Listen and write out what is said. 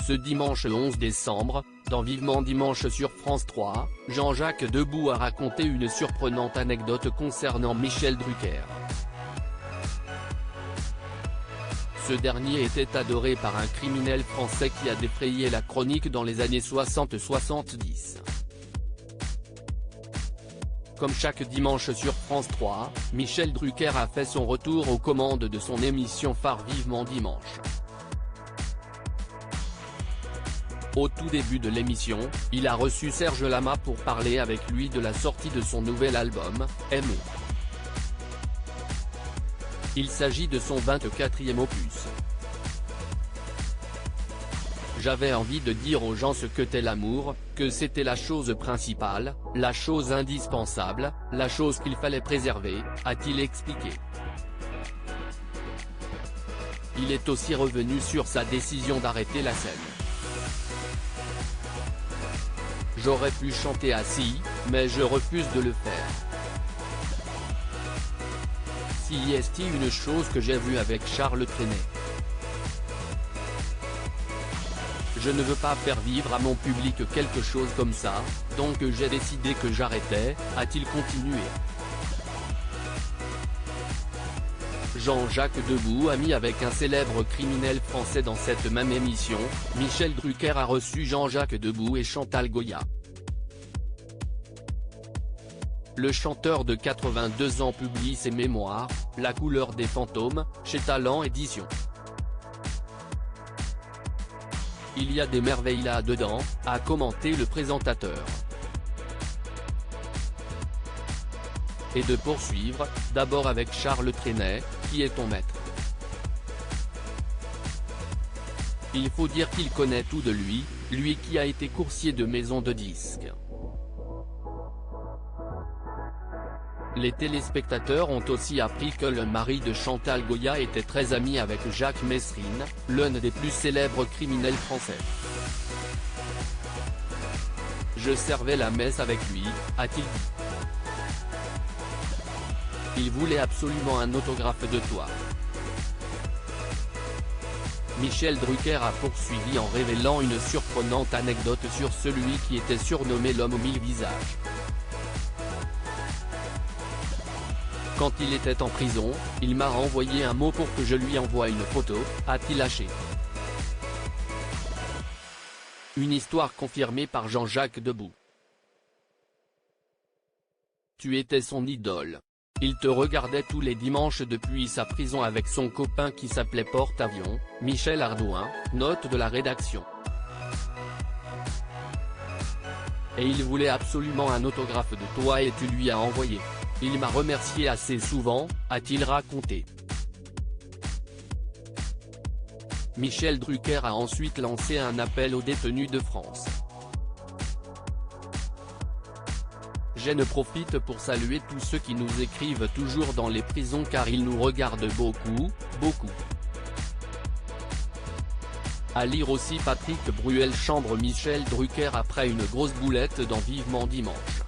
Ce dimanche 11 décembre, dans Vivement Dimanche sur France 3, Jean-Jacques Debout a raconté une surprenante anecdote concernant Michel Drucker. Ce dernier était adoré par un criminel français qui a défrayé la chronique dans les années 60-70. Comme chaque dimanche sur France 3, Michel Drucker a fait son retour aux commandes de son émission phare Vivement Dimanche. Au tout début de l'émission, il a reçu Serge Lama pour parler avec lui de la sortie de son nouvel album, M.O. Il s'agit de son 24e opus. J'avais envie de dire aux gens ce qu'était l'amour, que c'était la chose principale, la chose indispensable, la chose qu'il fallait préserver, a-t-il expliqué. Il est aussi revenu sur sa décision d'arrêter la scène. J'aurais pu chanter assis, mais je refuse de le faire. Si est une chose que j'ai vue avec Charles Trenet. Je ne veux pas faire vivre à mon public quelque chose comme ça, donc j'ai décidé que j'arrêtais, a-t-il continué. Jean-Jacques Debout, ami avec un célèbre criminel français dans cette même émission, Michel Drucker a reçu Jean-Jacques Debout et Chantal Goya. Le chanteur de 82 ans publie ses mémoires, La couleur des fantômes, chez Talent Éditions. Il y a des merveilles là-dedans, a commenté le présentateur. Et de poursuivre, d'abord avec Charles Trenet, qui est ton maître. Il faut dire qu'il connaît tout de lui, lui qui a été coursier de maison de disques. Les téléspectateurs ont aussi appris que le mari de Chantal Goya était très ami avec Jacques Messrine, l'un des plus célèbres criminels français. Je servais la messe avec lui, a-t-il dit. Il voulait absolument un autographe de toi. Michel Drucker a poursuivi en révélant une surprenante anecdote sur celui qui était surnommé l'homme aux 1000 visages. Quand il était en prison, il m'a envoyé un mot pour que je lui envoie une photo, a-t-il lâché. Une histoire confirmée par Jean-Jacques Debout. Tu étais son idole. Il te regardait tous les dimanches depuis sa prison avec son copain qui s'appelait Porte-Avions, Michel Ardouin, note de la rédaction. Et il voulait absolument un autographe de toi et tu lui as envoyé. Il m'a remercié assez souvent, a-t-il raconté. Michel Drucker a ensuite lancé un appel aux détenus de France. Je profite pour saluer tous ceux qui nous écrivent toujours dans les prisons car ils nous regardent beaucoup, beaucoup. À lire aussi Patrick Bruel chambre Michel Drucker après une grosse boulette dans Vivement Dimanche.